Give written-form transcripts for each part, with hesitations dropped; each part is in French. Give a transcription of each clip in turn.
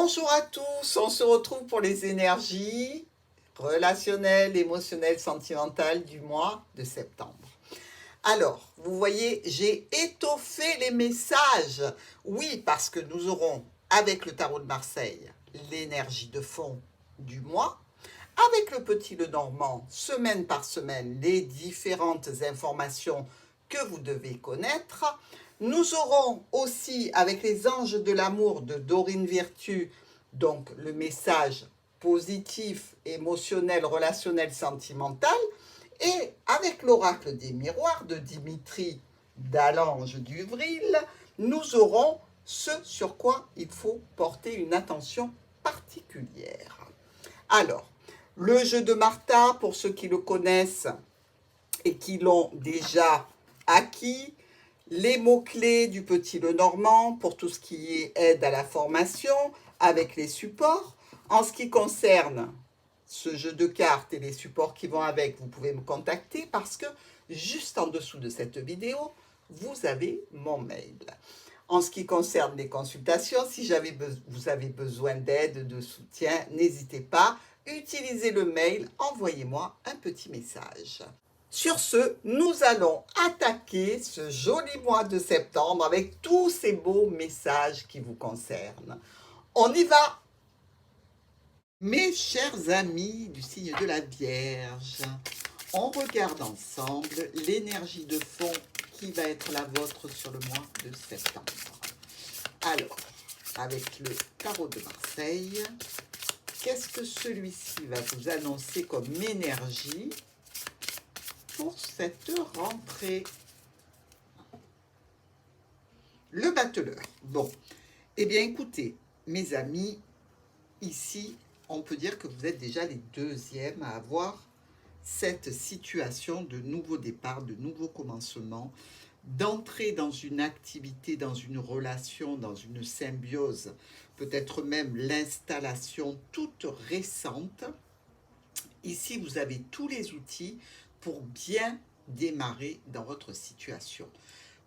Bonjour à tous, on se retrouve pour les énergies relationnelles, émotionnelles, sentimentales du mois de septembre. Alors, vous voyez, j'ai étoffé les messages. Oui, parce que nous aurons, avec le tarot de Marseille, l'énergie de fond du mois. Avec le petit Lenormand, semaine par semaine, les différentes informations que vous devez connaître. Nous aurons aussi, avec les anges de l'amour de Dorine Virtue, donc le message positif, émotionnel, relationnel, sentimental. Et avec l'oracle des miroirs de Dimitri d'Allange d'Uvril, nous aurons ce sur quoi il faut porter une attention particulière. Alors, le jeu de Martha, pour ceux qui le connaissent et qui l'ont déjà acquis, les mots-clés du petit Lenormand pour tout ce qui est aide à la formation avec les supports. En ce qui concerne ce jeu de cartes et les supports qui vont avec, vous pouvez me contacter parce que juste en dessous de cette vidéo, vous avez mon mail. En ce qui concerne les consultations, si vous avez besoin d'aide, de soutien, n'hésitez pas, utilisez le mail, envoyez-moi un petit message. Sur ce, nous allons attaquer ce joli mois de septembre avec tous ces beaux messages qui vous concernent. On y va! Mes chers amis du signe de la Vierge, on regarde ensemble l'énergie de fond qui va être la vôtre sur le mois de septembre. Alors, avec le tarot de Marseille, qu'est-ce que celui-ci va vous annoncer comme énergie pour cette rentrée? Le battleur. Bon, eh bien écoutez, mes amis, ici, on peut dire que vous êtes déjà les deuxièmes à avoir cette situation de nouveau départ, de nouveau commencement, d'entrer dans une activité, dans une relation, dans une symbiose, peut-être même l'installation toute récente. Ici, vous avez tous les outils pour bien démarrer dans votre situation.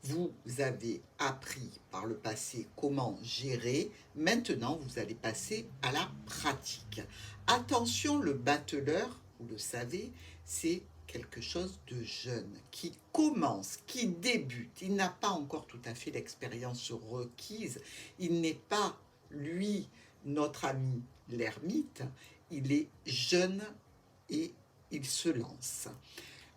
Vous avez appris par le passé comment gérer. Maintenant, vous allez passer à la pratique. Attention, le battleur, vous le savez, c'est quelque chose de jeune, qui commence, qui débute. Il n'a pas encore tout à fait l'expérience requise. Il n'est pas, lui, notre ami l'ermite. Il est jeune et il se lance.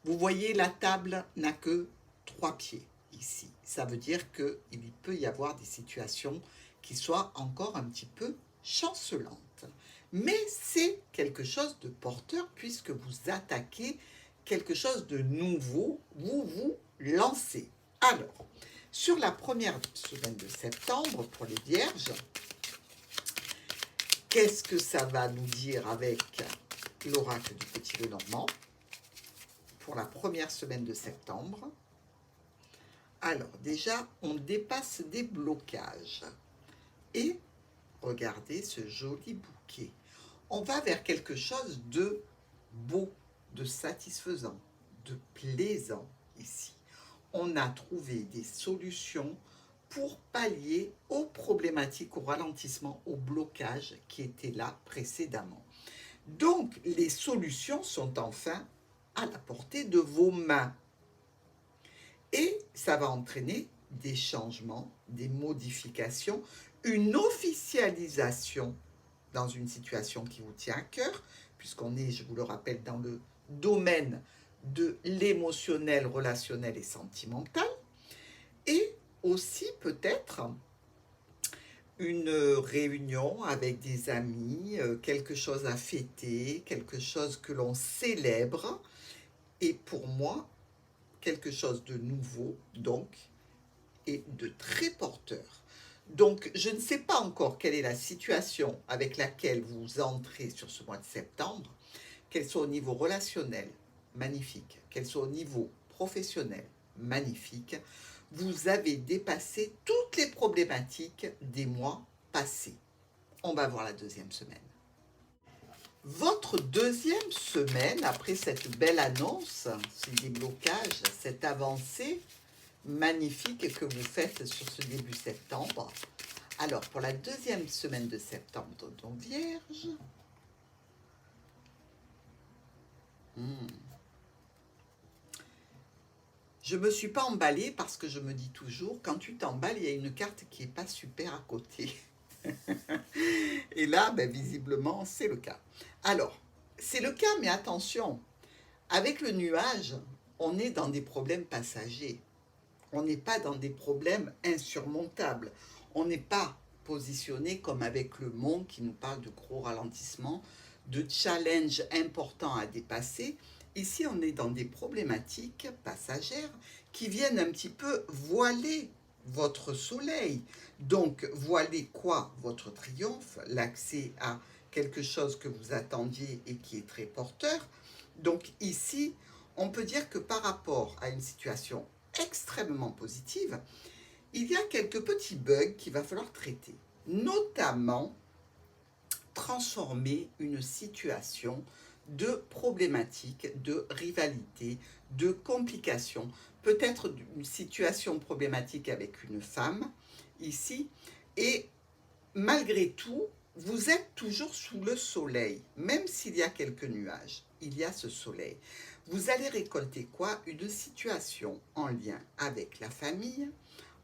Vous voyez, la table n'a que 3 pieds ici. Ça veut dire qu'il peut y avoir des situations qui soient encore un petit peu chancelantes. Mais c'est quelque chose de porteur puisque vous attaquez quelque chose de nouveau, vous vous lancez. Alors, sur la première semaine de septembre, pour les vierges, qu'est-ce que ça va nous dire avec l'oracle du petit Lenormand pour la première semaine de septembre? Alors déjà, on dépasse des blocages. Et regardez ce joli bouquet. On va vers quelque chose de beau, de satisfaisant, de plaisant ici. On a trouvé des solutions pour pallier aux problématiques, au ralentissement, au blocage qui étaient là précédemment. Donc, les solutions sont enfin à la portée de vos mains. Et ça va entraîner des changements, des modifications, une officialisation dans une situation qui vous tient à cœur, puisqu'on est, je vous le rappelle, dans le domaine de l'émotionnel, relationnel et sentimental, et aussi peut-être une réunion avec des amis, quelque chose à fêter, quelque chose que l'on célèbre, et pour moi, quelque chose de nouveau, donc, et de très porteur. Donc, je ne sais pas encore quelle est la situation avec laquelle vous entrez sur ce mois de septembre, qu'elle soit au niveau relationnel, magnifique, qu'elle soit au niveau professionnel, magnifique. Vous avez dépassé toutes les problématiques des mois passés. On va voir la deuxième semaine. Votre deuxième semaine, après cette belle annonce, ces déblocages, cette avancée magnifique que vous faites sur ce début septembre, Alors, pour la deuxième semaine de septembre, donc Vierge. Je ne me suis pas emballée parce que je me dis toujours, quand tu t'emballes, il y a une carte qui n'est pas super à côté. Et là, ben, visiblement, c'est le cas. Alors, c'est le cas, mais attention, avec le nuage, on est dans des problèmes passagers. On n'est pas dans des problèmes insurmontables. On n'est pas positionné comme avec le monde qui nous parle de gros ralentissements, de challenges importants à dépasser. Ici, on est dans des problématiques passagères qui viennent un petit peu voiler votre soleil. Donc, voiler quoi? Votre triomphe, l'accès à quelque chose que vous attendiez et qui est très porteur. Donc ici, on peut dire que par rapport à une situation extrêmement positive, il y a quelques petits bugs qu'il va falloir traiter, notamment transformer une situation de problématique, de rivalité, de complication, peut-être une situation problématique avec une femme ici, et malgré tout, vous êtes toujours sous le soleil, même s'il y a quelques nuages, il y a ce soleil. Vous allez récolter quoi? Une situation en lien avec la famille,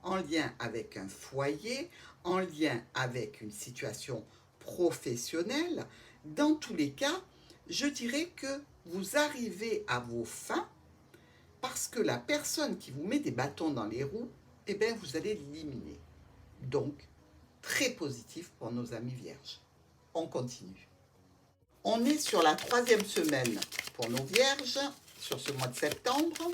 en lien avec un foyer, en lien avec une situation professionnelle. Dans tous les cas, je dirais que vous arrivez à vos fins parce que la personne qui vous met des bâtons dans les roues, eh bien, vous allez l'éliminer. Donc, très positif pour nos amis vierges. On continue. On est sur la troisième semaine pour nos vierges, sur ce mois de septembre.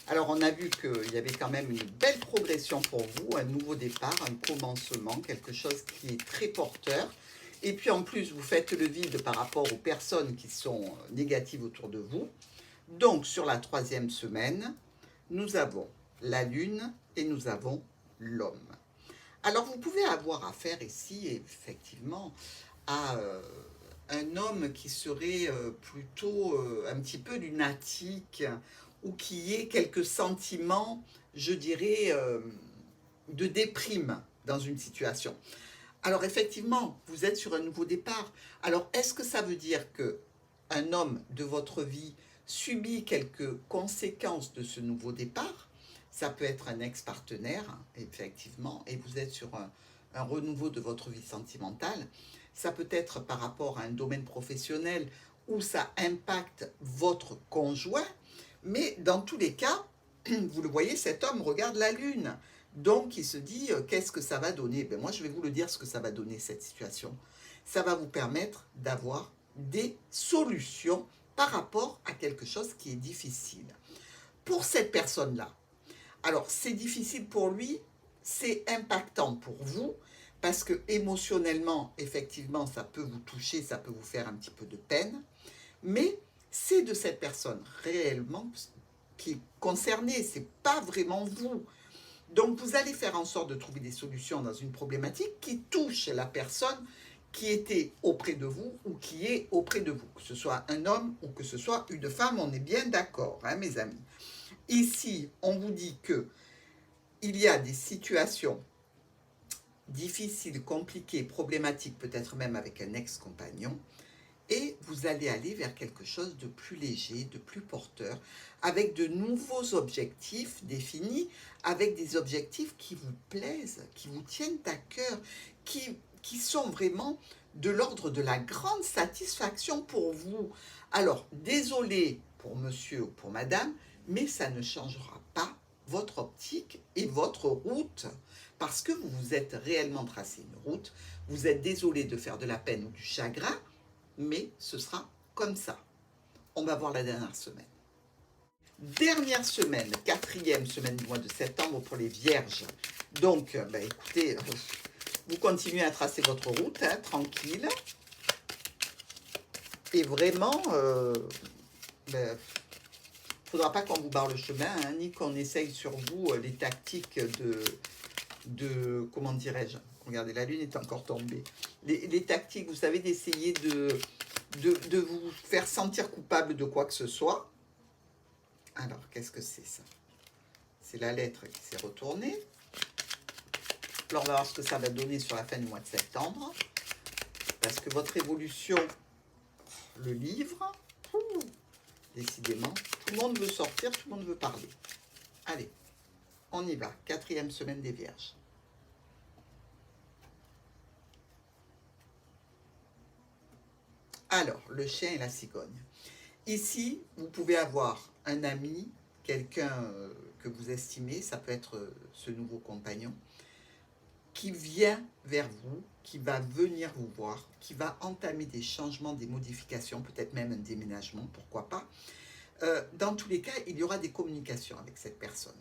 Alors, on a vu qu'il y avait quand même une belle progression pour vous, un nouveau départ, un commencement, quelque chose qui est très porteur. Et puis, en plus, vous faites le vide par rapport aux personnes qui sont négatives autour de vous. Donc, sur la troisième semaine, nous avons la Lune et nous avons l'homme. Alors, vous pouvez avoir affaire ici, effectivement, à un homme qui serait plutôt un petit peu lunatique ou qui ait quelques sentiments, je dirais, de déprime dans une situation. Alors, effectivement, vous êtes sur un nouveau départ. Alors, est-ce que ça veut dire qu'un homme de votre vie subit quelques conséquences de ce nouveau départ? Ça peut être un ex-partenaire, effectivement, et vous êtes sur un renouveau de votre vie sentimentale. Ça peut être par rapport à un domaine professionnel où ça impacte votre conjoint, mais dans tous les cas, vous le voyez, cet homme regarde la Lune. Donc, il se dit, qu'est-ce que ça va donner? Ben, moi, je vais vous le dire ce que ça va donner, cette situation. Ça va vous permettre d'avoir des solutions par rapport à quelque chose qui est difficile. Pour cette personne-là, alors, c'est difficile pour lui, c'est impactant pour vous, parce que émotionnellement, effectivement, ça peut vous toucher, ça peut vous faire un petit peu de peine, mais c'est de cette personne réellement qui est concernée, c'est pas vraiment vous. Donc, vous allez faire en sorte de trouver des solutions dans une problématique qui touche la personne qui était auprès de vous ou qui est auprès de vous, que ce soit un homme ou que ce soit une femme, on est bien d'accord, hein, mes amis. Ici, on vous dit que il y a des situations difficiles, compliquées, problématiques, peut-être même avec un ex-compagnon, et vous allez aller vers quelque chose de plus léger, de plus porteur, avec de nouveaux objectifs définis, avec des objectifs qui vous plaisent, qui vous tiennent à cœur, qui sont vraiment de l'ordre de la grande satisfaction pour vous. Alors, désolé pour monsieur ou pour madame, mais ça ne changera pas votre optique et votre route, parce que vous vous êtes réellement tracé une route, vous êtes désolé de faire de la peine ou du chagrin, mais ce sera comme ça. On va voir la dernière semaine. Dernière semaine, quatrième semaine du mois de septembre pour les vierges. Donc, écoutez, vous continuez à tracer votre route, hein, tranquille. Et vraiment, faudra pas qu'on vous barre le chemin, hein, ni qu'on essaye sur vous les tactiques de comment dirais-je, regardez, la lune est encore tombée, les tactiques, vous savez, d'essayer de vous faire sentir coupable de quoi que ce soit. Alors, qu'est-ce que c'est ça? C'est la lettre qui s'est retournée. Alors, on va voir ce que ça va donner sur la fin du mois de septembre. Parce que votre évolution, le livre, décidément, tout le monde veut sortir, tout le monde veut parler. Allez, on y va. 4e semaine des Vierges. Alors, le chien et la cigogne. Ici, vous pouvez avoir un ami, quelqu'un que vous estimez, ça peut être ce nouveau compagnon, qui vient vers vous, qui va venir vous voir, qui va entamer des changements, des modifications, peut-être même un déménagement, pourquoi pas. Dans tous les cas, il y aura des communications avec cette personne.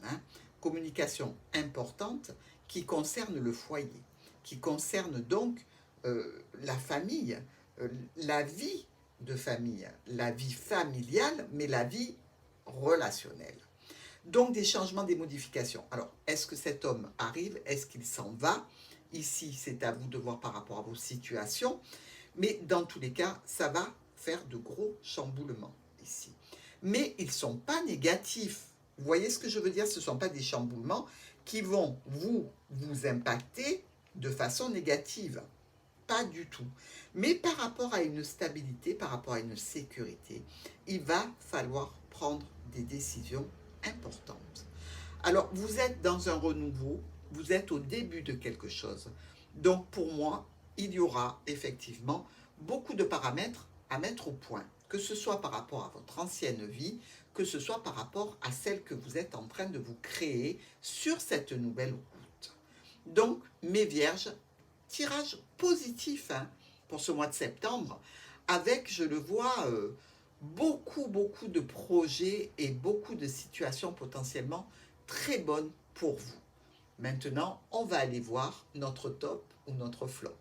Communication importante qui concerne le foyer, qui concerne donc la famille, la vie de famille, la vie familiale, mais la vie relationnelle. Donc des changements, des modifications. Alors, est-ce que cet homme arrive? Est-ce qu'il s'en va? Ici, c'est à vous de voir par rapport à vos situations. Mais dans tous les cas, ça va faire de gros chamboulements ici. Mais ils ne sont pas négatifs. Vous voyez ce que je veux dire? Ce ne sont pas des chamboulements qui vont vous impacter de façon négative. Pas du tout. Mais par rapport à une stabilité, par rapport à une sécurité, il va falloir prendre des décisions importantes. Alors, vous êtes dans un renouveau, vous êtes au début de quelque chose. Donc, pour moi, il y aura effectivement beaucoup de paramètres à mettre au point, que ce soit par rapport à votre ancienne vie, que ce soit par rapport à celle que vous êtes en train de vous créer sur cette nouvelle route. Donc, mes vierges, tirage positif pour ce mois de septembre, avec, je le vois, beaucoup de projets et beaucoup de situations potentiellement très bonnes pour vous. Maintenant, on va aller voir notre top ou notre flop.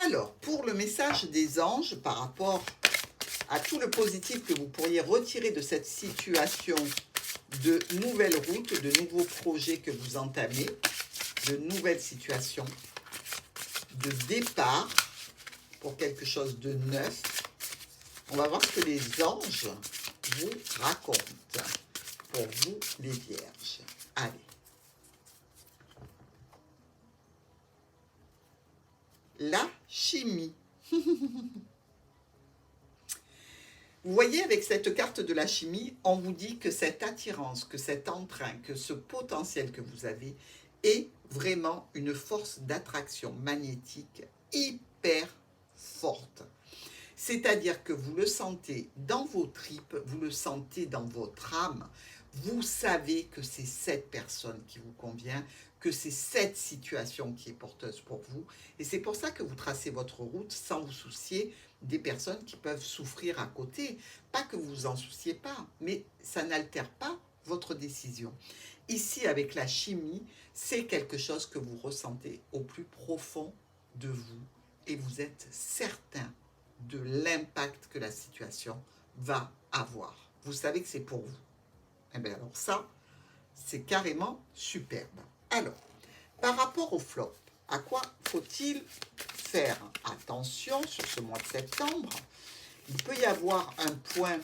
Alors, pour le message des anges par rapport à tout le positif que vous pourriez retirer de cette situation de nouvelles routes, de nouveaux projets que vous entamez, de nouvelles situations, de départ pour quelque chose de neuf. On va voir ce que les anges vous racontent pour vous, les vierges. Allez. La chimie. Vous voyez, avec cette carte de la chimie, on vous dit que cette attirance, que cet entrain, que ce potentiel que vous avez est vraiment une force d'attraction magnétique hyper forte. C'est-à-dire que vous le sentez dans vos tripes, vous le sentez dans votre âme, vous savez que c'est cette personne qui vous convient, que c'est cette situation qui est porteuse pour vous. Et c'est pour ça que vous tracez votre route sans vous soucier des personnes qui peuvent souffrir à côté. Pas que vous vous en souciez pas, mais ça n'altère pas votre décision. Ici, avec la chimie, c'est quelque chose que vous ressentez au plus profond de vous et vous êtes certain de l'impact que la situation va avoir. Vous savez que c'est pour vous. Eh bien alors ça, c'est carrément superbe. Alors, par rapport au flop, à quoi faut-il faire attention sur ce mois de septembre? Il peut y avoir un point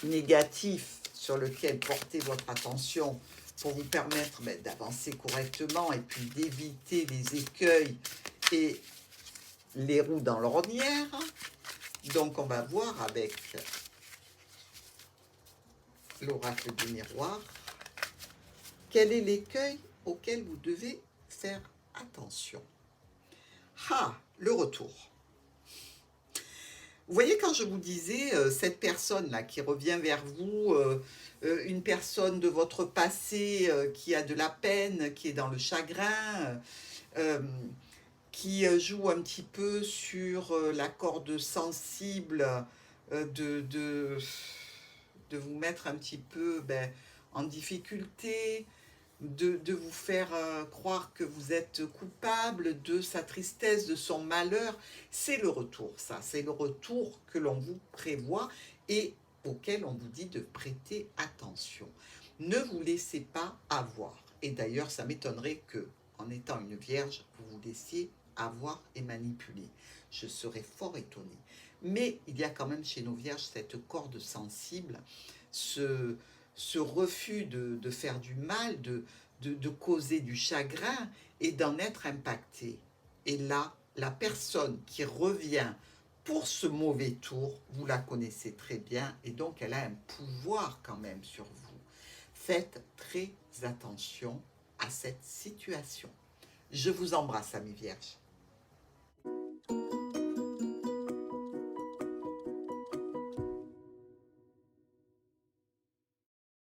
négatif sur lequel porter votre attention pour vous permettre d'avancer correctement et puis d'éviter les écueils et les roues dans l'ornière. Donc, on va voir avec l'oracle du miroir quel est l'écueil auquel vous devez faire attention. Ah, le retour. Vous voyez, quand je vous disais, cette personne-là qui revient vers vous, une personne de votre passé qui a de la peine, qui est dans le chagrin, qui joue un petit peu sur la corde sensible, de vous mettre un petit peu en difficulté, de vous faire croire que vous êtes coupable de sa tristesse, de son malheur. C'est le retour, ça. C'est le retour que l'on vous prévoit et auquel on vous dit de prêter attention. Ne vous laissez pas avoir. Et d'ailleurs, ça m'étonnerait que, en étant une vierge, vous vous laissiez avoir et manipuler. Je serais fort étonnée. Mais il y a quand même chez nos vierges cette corde sensible, ce refus de faire du mal, de causer du chagrin et d'en être impacté. Et là, la personne qui revient pour ce mauvais tour, vous la connaissez très bien et donc elle a un pouvoir quand même sur vous. Faites très attention à cette situation. Je vous embrasse, amis vierges.